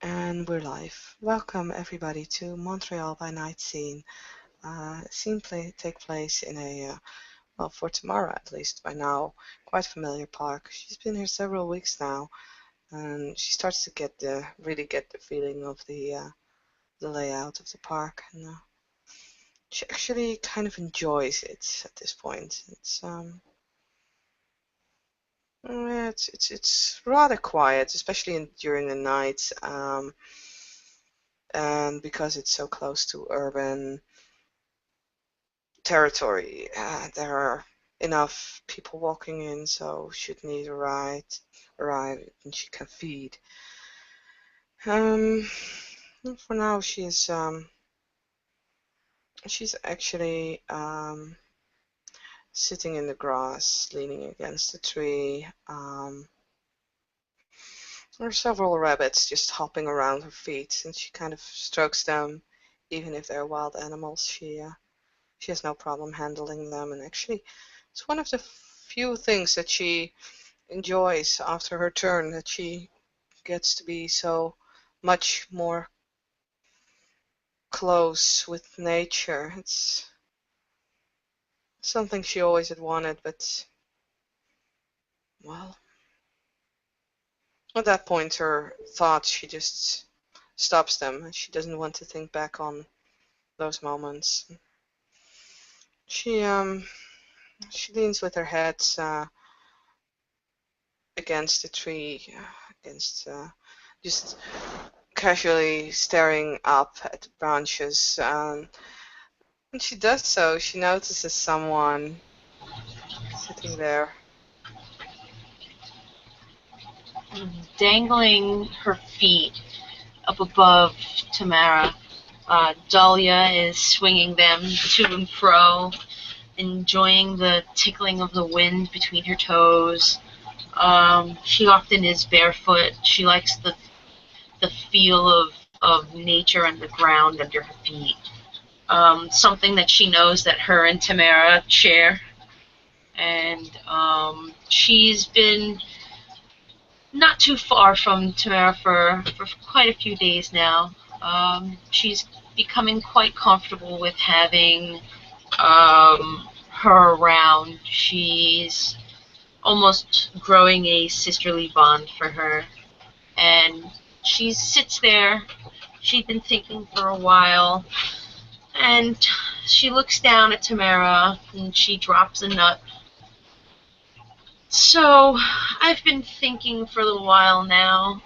And we're live. Welcome everybody to Montreal by Night Scene. Take place in a, well, for Tamara at least by now, quite familiar park. She's been here several weeks now, and she starts to really get the feeling of the layout of the park, and she actually kind of enjoys it at this point. It's rather quiet, especially during the night. And because it's so close to urban territory, there are enough people walking in, so should need arrive, and she can feed. Um, for now, she's actually sitting in the grass, leaning against a tree. There are several rabbits just hopping around her feet, and she kind of strokes them, even if they're wild animals. She has no problem handling them, and actually, it's one of the few things that she enjoys after her turn, that she gets to be so much more close with nature. It's something she always had wanted, but, well, at that point, her thoughts, she just stops them. She doesn't want to think back on those moments. She um she leans with her head against the tree, against just casually staring up at the branches. When she does so, she notices someone sitting there. Dangling her feet up above Tamara, Dahlia is swinging them to and fro, enjoying the tickling of the wind between her toes. She often is barefoot. She likes the feel of nature and the ground under her feet. Something that she knows that her and Tamara share. And she's been not too far from Tamara for quite a few days now. She's becoming quite comfortable with having her around. She's almost growing a sisterly bond for her. And she sits there. She's been thinking for a while. And she looks down at Tamara and she drops a nut. So, I've been thinking for a little while now.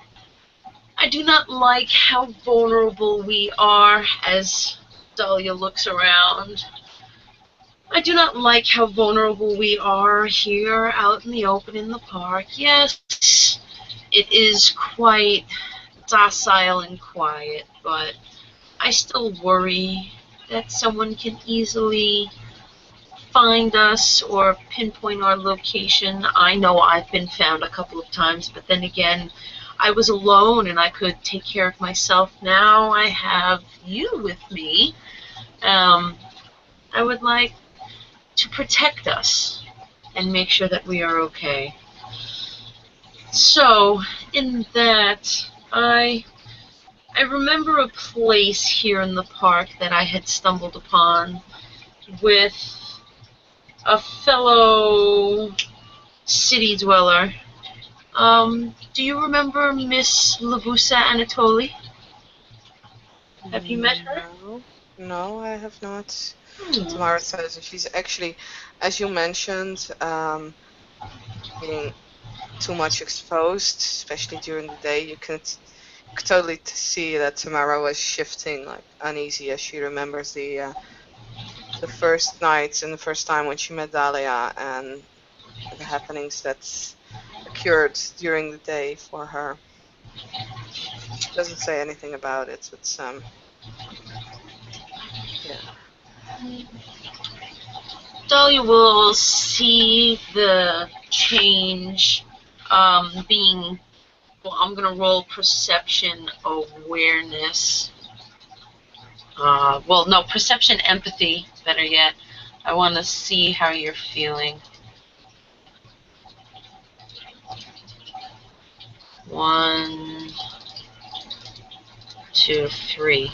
I do not like how vulnerable we are as Dahlia looks around. I do not like how vulnerable we are here out in the open in the park. Yes, it is quite docile and quiet, but I still worry that someone can easily find us or pinpoint our location. I know I've been found a couple of times, but then again, I was alone and I could take care of myself. Now I have you with me. I would like to protect us and make sure that we are okay. So, in that, I remember a place here in the park that I had stumbled upon with a fellow city dweller. Do you remember Miss Labusa Anatoli? Have you met her? No, I have not. Tamara says she's actually, as you mentioned, being too much exposed, especially during the day. You could totally see that Tamara was shifting, like uneasy, as she remembers the first nights and the first time when she met Daliah and the happenings that occurred during the day for her. She doesn't say anything about it, but yeah. Dahlia will see the change being, well, I'm going to roll perception awareness. Well, no, perception empathy, better yet. I want to see how you're feeling. 1, to 3.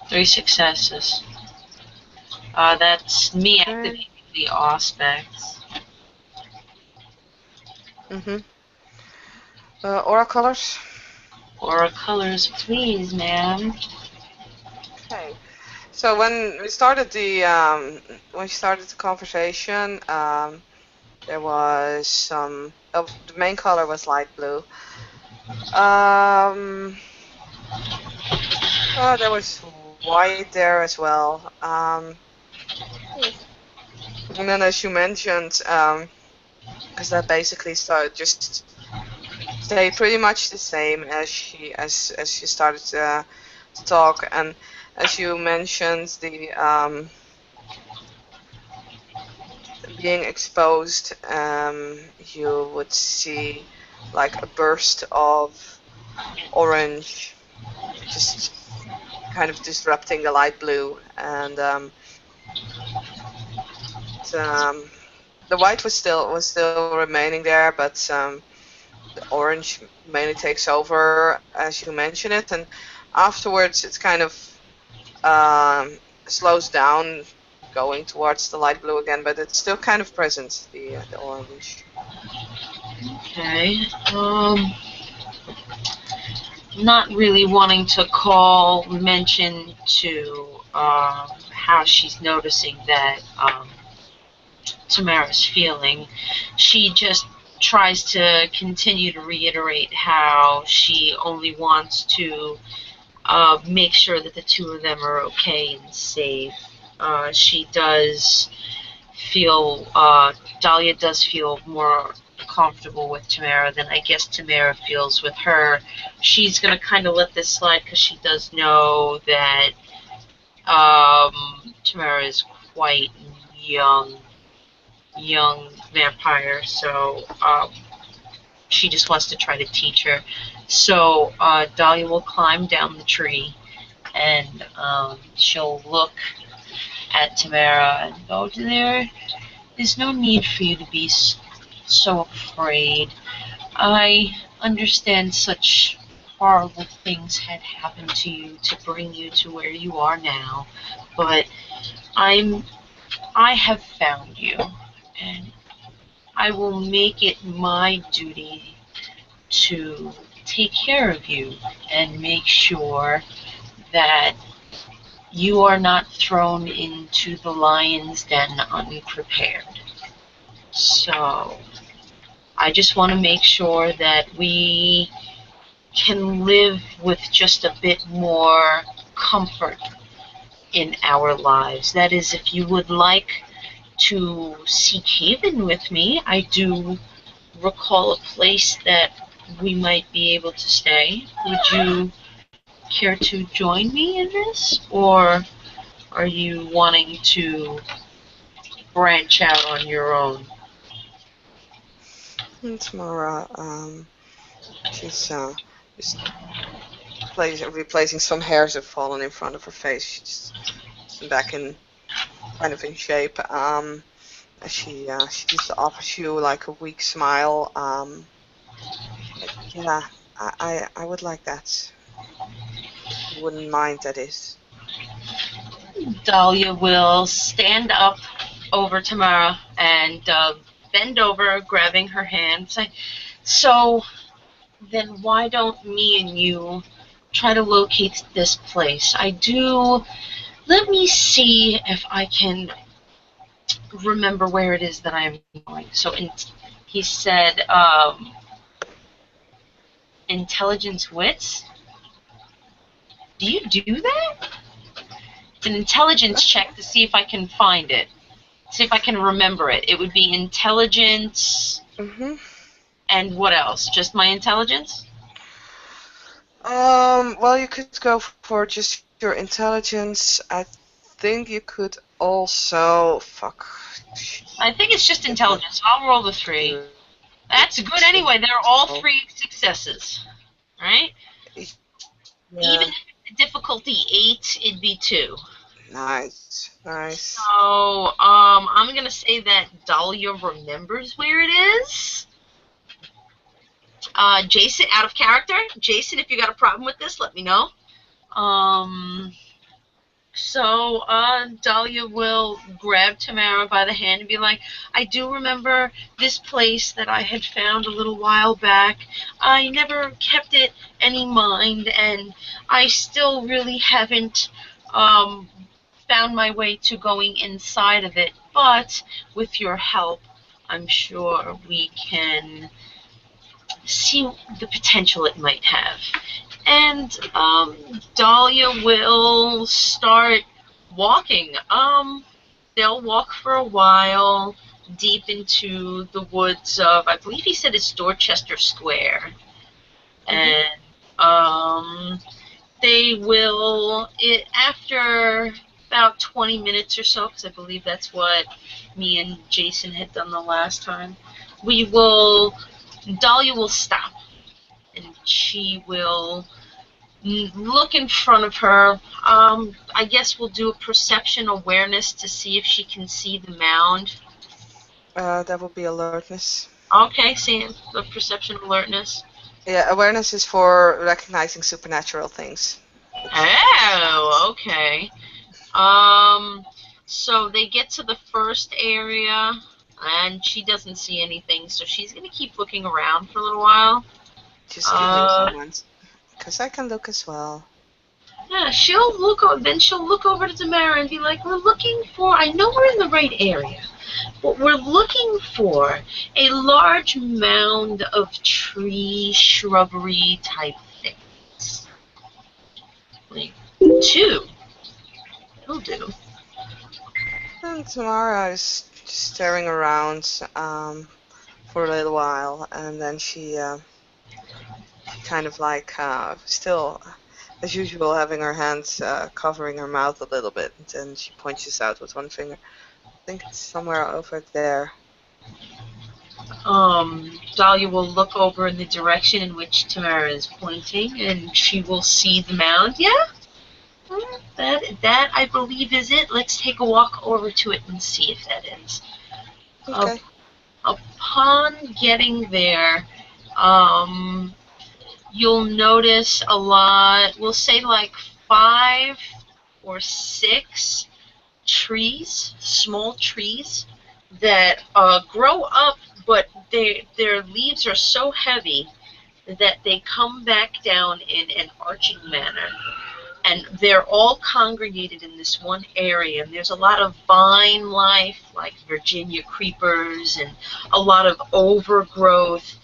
3 successes. That's me Okay. activating the aspects. Aura colors. Aura colors, please, ma'am. Okay. So when we started the conversation, there was some. The main color was light blue. There was white there as well. And then, as you mentioned, because that basically just stayed pretty much the same as she started to talk, and as you mentioned, the being exposed, you would see like a burst of orange, just kind of disrupting the light blue, and the white was still remaining there, but the orange mainly takes over as you mention it, and afterwards it's kind of slows down, going towards the light blue again, but it's still kind of present, the orange. Okay. Not really wanting to mention to how she's noticing that Tamara's feeling. She just tries to continue to reiterate how she only wants to make sure that the two of them are okay and safe. She does feel, Dahlia does feel more comfortable with Tamara than I guess Tamara feels with her. She's going to kind of let this slide because she does know that Tamara is quite young vampire, so she just wants to try to teach her. So Dahlia will climb down the tree, and she'll look at Tamara and go, there's no need for you to be so afraid. I understand such horrible things had happened to you to bring you to where you are now, but I have found you, and I will make it my duty to take care of you and make sure that you are not thrown into the lion's den unprepared. So I just want to make sure that we can live with just a bit more comfort in our lives. That is, if you would like to seek haven with me, I do recall a place that we might be able to stay. Would you care to join me in this, or are you wanting to branch out on your own? And Tamara, she's just replacing some hairs that have fallen in front of her face. She's back in kind of in shape. She just offers you like a weak smile. Yeah, I would like that. You wouldn't mind, that is. Dahlia will stand up over Tamara and bend over, grabbing her hand. Say, so then why don't me and you try to locate this place? Let me see if I can remember where it is that I'm going. So he said, intelligence wits? Do you do that? It's an intelligence check to see if I can find it. See if I can remember it. It would be intelligence. And what else? Just my intelligence? Well, you could go for just your intelligence. I think you could also I think it's just intelligence. I'll roll the 3. That's good anyway. They're all 3 successes, right? Yeah. Even if difficulty 8, it'd be 2. Nice. So, I'm gonna say that Dahlia remembers where it is. Jason, out of character. Jason, if you got a problem with this, let me know. So Dahlia will grab Tamara by the hand and be like, I do remember this place that I had found a little while back. I never kept it any mind, and I still really haven't found my way to going inside of it. But with your help, I'm sure we can see the potential it might have. And Dahlia will start walking. They'll walk for a while deep into the woods of, I believe he said it's Dorchester Square. And they will, after about 20 minutes or so, because I believe that's what me and Jason had done the last time, Dahlia will stop, and she will look in front of her. I guess we'll do a perception awareness to see if she can see the mound. That would be alertness. Okay, see the perception alertness. Yeah, awareness is for recognizing supernatural things. Oh, okay. So they get to the first area, and she doesn't see anything, so she's gonna keep looking around for a little while. Just give me a moment, because I can look as well. Yeah, she'll look over to Tamara and be like, we're looking for, I know we're in the right area, but we're looking for a large mound of tree, shrubbery type things. Like 2. It'll do. And Tamara is just staring around for a little while, and then she kind of like still, as usual, having her hands covering her mouth a little bit, and then she points out with one finger. I think it's somewhere over there. Dahlia will look over in the direction in which Tamara is pointing, and she will see the mound. Yeah? That I believe is it. Let's take a walk over to it and see if that is. Okay. Upon getting there, you'll notice a lot, we'll say like 5 or 6 trees, small trees, that grow up, but their leaves are so heavy that they come back down in an arching manner. And they're all congregated in this one area. And there's a lot of vine life, like Virginia creepers, and a lot of overgrowth.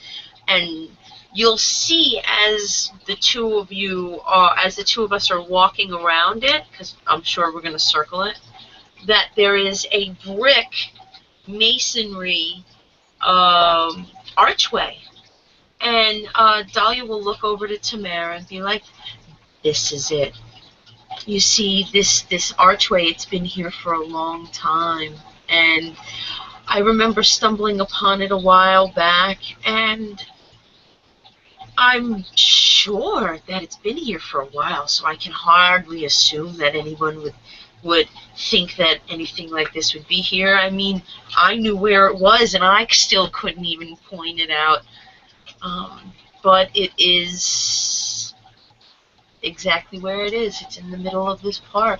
And you'll see as the two of us are walking around it, because I'm sure we're going to circle it, that there is a brick masonry archway. And Dahlia will look over to Tamara and be like, this is it. You see, this archway, it's been here for a long time. And I remember stumbling upon it a while back, and I'm sure that it's been here for a while, so I can hardly assume that anyone would think that anything like this would be here. I mean, I knew where it was, and I still couldn't even point it out. But it is exactly where it is. It's in the middle of this park,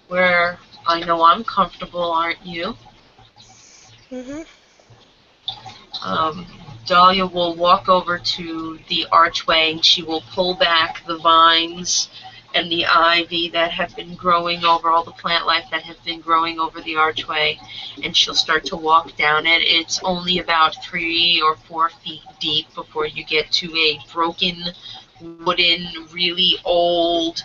where I know I'm comfortable, aren't you? Dahlia will walk over to the archway, and she will pull back the vines and the ivy that have been growing over, all the plant life that have been growing over the archway, and she'll start to walk down it. It's only about 3 or 4 feet deep before you get to a broken wooden, really old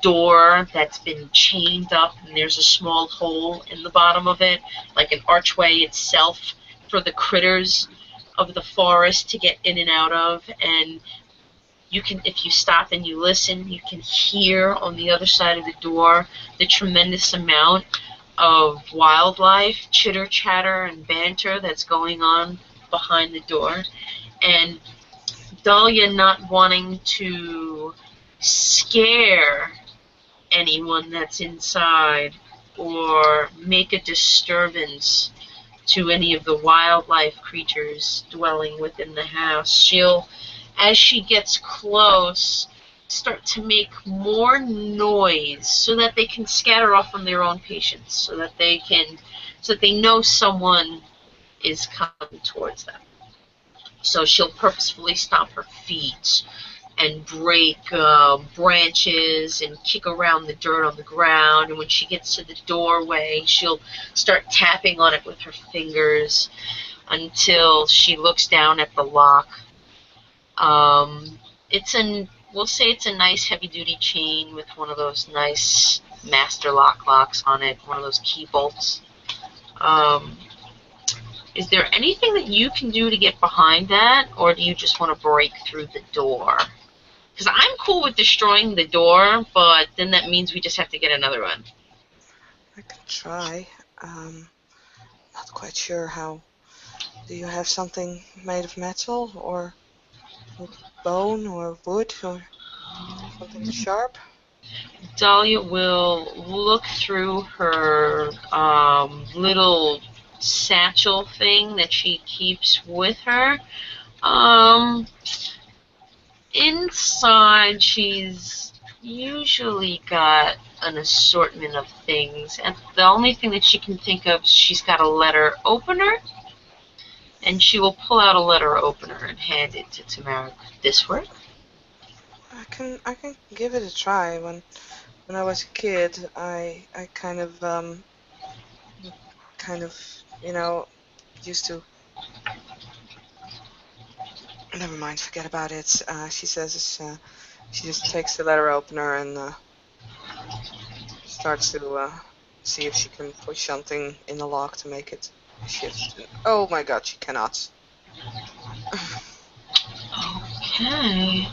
door that's been chained up, and there's a small hole in the bottom of it, like an archway itself for the critters of the forest to get in and out of. And you can, if you stop and you listen, you can hear on the other side of the door the tremendous amount of wildlife, chitter chatter and banter that's going on behind the door. And Dahlia, not wanting to scare anyone that's inside or make a disturbance to any of the wildlife creatures dwelling within the house, she'll as she gets close, start to make more noise so that they can scatter off on their own patients, so that they know someone is coming towards them. So she'll purposefully stomp her feet and break branches and kick around the dirt on the ground. And when she gets to the doorway, she'll start tapping on it with her fingers until she looks down at the lock. We'll say it's a nice heavy-duty chain with one of those nice master locks on it, one of those key bolts. Is there anything that you can do to get behind that, or do you just want to break through the door? Because I'm cool with destroying the door, but then that means we just have to get another one. I can try. Not quite sure how. Do you have something made of metal or with bone or wood or something sharp? Dahlia will look through her little satchel thing that she keeps with her. Inside, she's usually got an assortment of things, and the only thing that she can think of, she's got a letter opener, and she will pull out a letter opener and hand it to Tamara. Could this work? I can give it a try. When I was a kid, I kind of used to. Never mind, forget about it. She says she just takes the letter opener and starts to see if she can push something in the lock to make it shift. Oh my god, she cannot. Okay.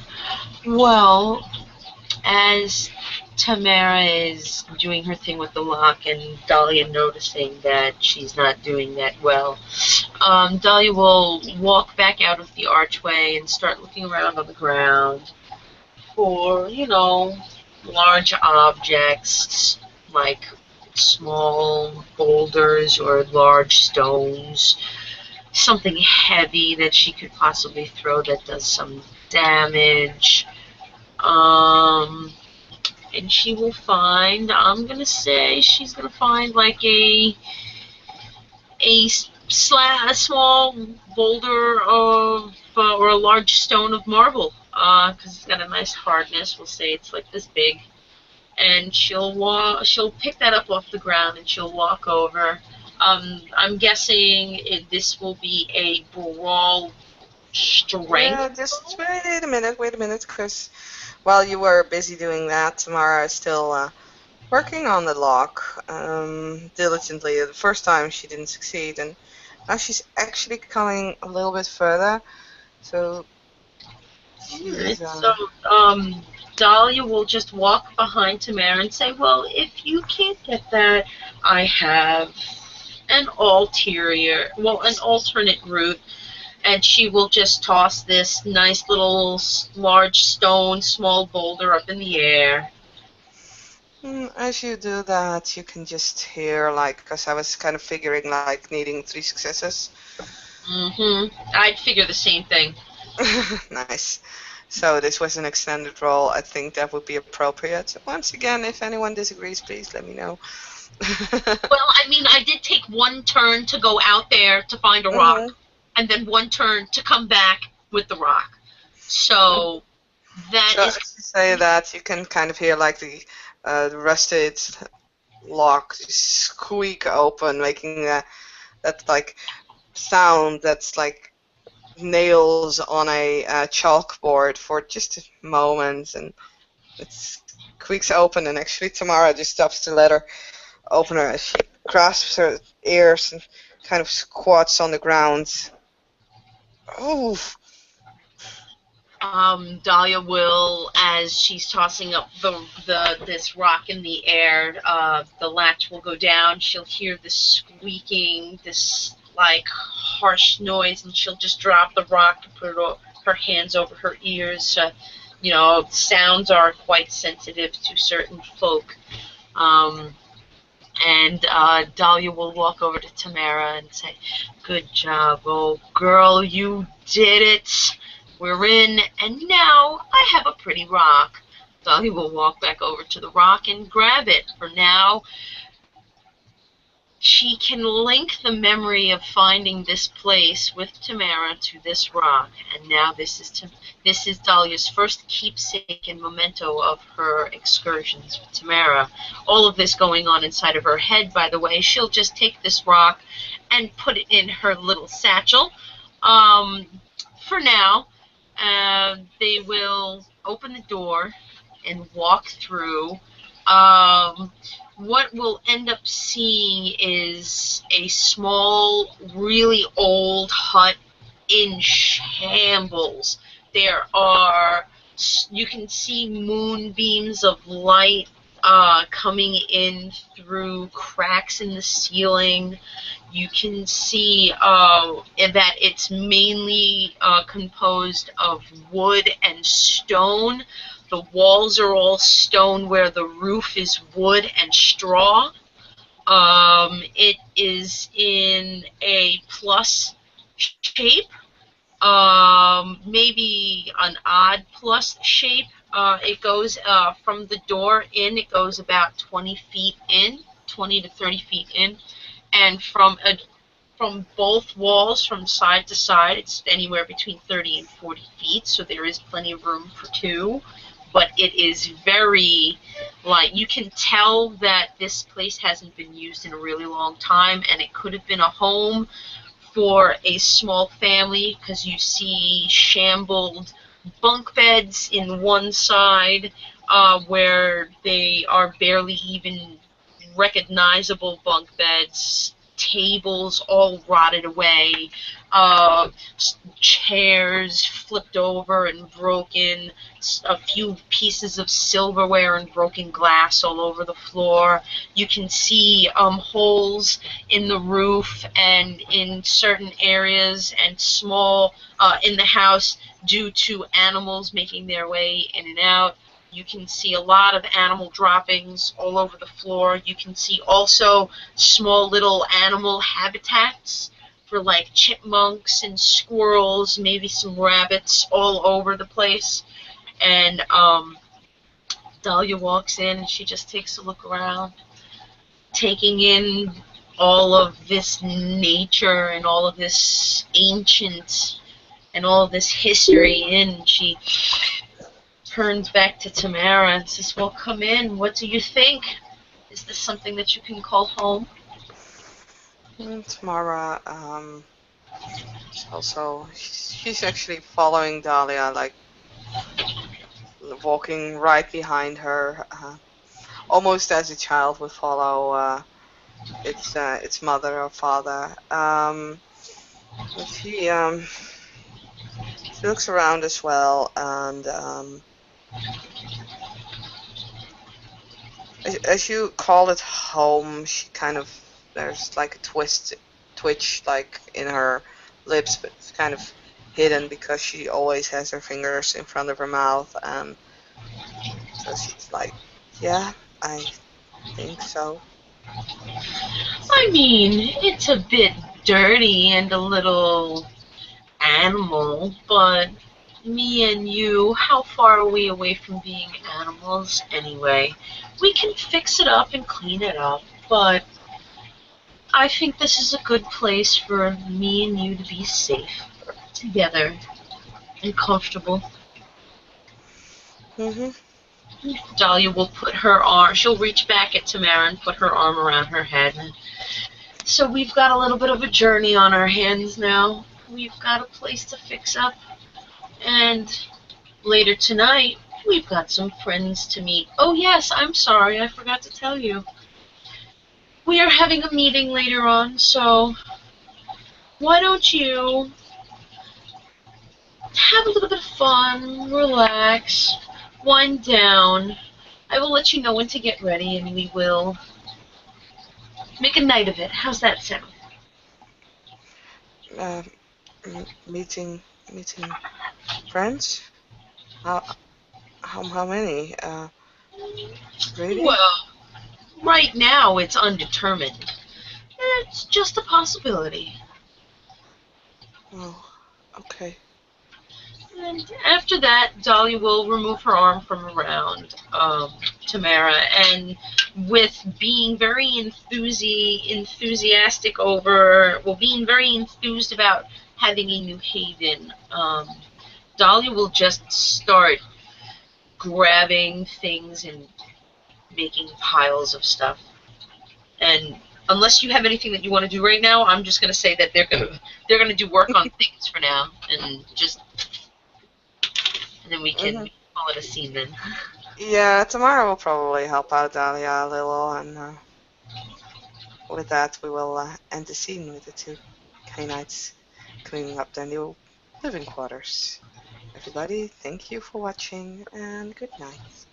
Well, as Tamara is doing her thing with the lock and Dahlia noticing that she's not doing that well, Dahlia will walk back out of the archway and start looking around on the ground for, large objects like small boulders or large stones, something heavy that she could possibly throw that does some damage. And she will find, I'm going to say she's going to find like a small boulder of, or a large stone of marble, because it's got a nice hardness. We'll say it's like this big. And she'll pick that up off the ground and she'll walk over. I'm guessing this will be a brawl strength. Yeah, just wait a minute, Chris. While you were busy doing that, Tamara is still working on the lock diligently. The first time she didn't succeed, and now she's actually coming a little bit further. So she's. Dahlia will just walk behind Tamara and say, well, if you can't get that, I have an alternate route. And she will just toss this nice little large stone, small boulder up in the air. As you do that, you can just hear, because I was kind of figuring, needing 3 successes. I'd figure the same thing. Nice. So this was an extended roll. I think that would be appropriate. Once again, if anyone disagrees, please let me know. Well, I did take one turn to go out there to find a rock, and then one turn to come back with the rock. So that is. As you say that, you can kind of hear the rusted lock squeak open, making that sound that's like nails on a chalkboard for just a moment, and it squeaks open, and actually Tamara just stops the letter opener as she grasps her ears and kind of squats on the ground. Oh. Dahlia will, as she's tossing up this rock in the air, the latch will go down. She'll hear this squeaking, this harsh noise, and she'll just drop the rock and put her hands over her ears. Sounds are quite sensitive to certain folk. And Dahlia will walk over to Tamara and say, good job, old girl, you did it. We're in, and now I have a pretty rock. Dahlia will walk back over to the rock and grab it. For now, she can link the memory of finding this place with Tamara to this rock, and now this is Dahlia's first keepsake and memento of her excursions with Tamara. All of this going on inside of her head, by the way. She'll just take this rock and put it in her little satchel. For now, they will open the door and walk through. What we'll end up seeing is a small, really old hut in shambles. You can see moonbeams of light coming in through cracks in the ceiling. You can see that it's mainly composed of wood and stone. The walls are all stone where the roof is wood and straw. It is in a plus shape, maybe an odd plus shape. It goes from the door in, it goes about 20 feet in, 20 to 30 feet in, and from both walls, from side to side, it's anywhere between 30 and 40 feet, so there is plenty of room for two. But it is very, you can tell that this place hasn't been used in a really long time, and it could have been a home for a small family, because you see shambled bunk beds in one side where they are barely even recognizable bunk beds, tables all rotted away, chairs flipped over and broken, a few pieces of silverware and broken glass all over the floor. You can see holes in the roof and in certain areas, and small in the house due to animals making their way in and out. You can see a lot of animal droppings all over the floor. You can see also small little animal habitats for like chipmunks and squirrels, maybe some rabbits all over the place. And Dahlia walks in and she just takes a look around, taking in all of this nature and all of this ancient and all of this history. And she turns back to Tamara and says, well, come in. What do you think? Is this something that you can call home? Tamara, also, she's actually following Dahlia, like walking right behind her, almost as a child would follow its mother or father. She looks around as well, and as you call it home, she kind of, there's like a twitch like in her lips, but it's kind of hidden because she always has her fingers in front of her mouth, and so she's like, yeah, I think so. I mean, it's a bit dirty and a little animal, but me and you, how far are we away from being animals anyway? We can fix it up and clean it up, but I think this is a good place for me and you to be safe together and comfortable. Dahlia will put her arm, she'll reach back at Tamara and put her arm around her head. So we've got a little bit of a journey on our hands now. We've got a place to fix up. And later tonight, we've got some friends to meet. Oh yes, I'm sorry, I forgot to tell you. We are having a meeting later on, so why don't you have a little bit of fun, relax, wind down. I will let you know when to get ready, and we will make a night of it. How's that sound? Meeting friends? How many? Really? Well, right now it's undetermined. It's just a possibility. Oh, okay. And after that, Dahlia will remove her arm from around Tamara, and with being very enthusiastic over, well, being very enthused about having a new haven, Dahlia will just start grabbing things and making piles of stuff. And unless you have anything that you want to do right now, I'm just gonna say that they're gonna do work on things for now, and then we Hmm. can call it a scene then. Yeah, Tamara will probably help out Dahlia a little, and with that, we will end the scene with the two Kainites cleaning up their new living quarters. Everybody, thank you for watching, and good night.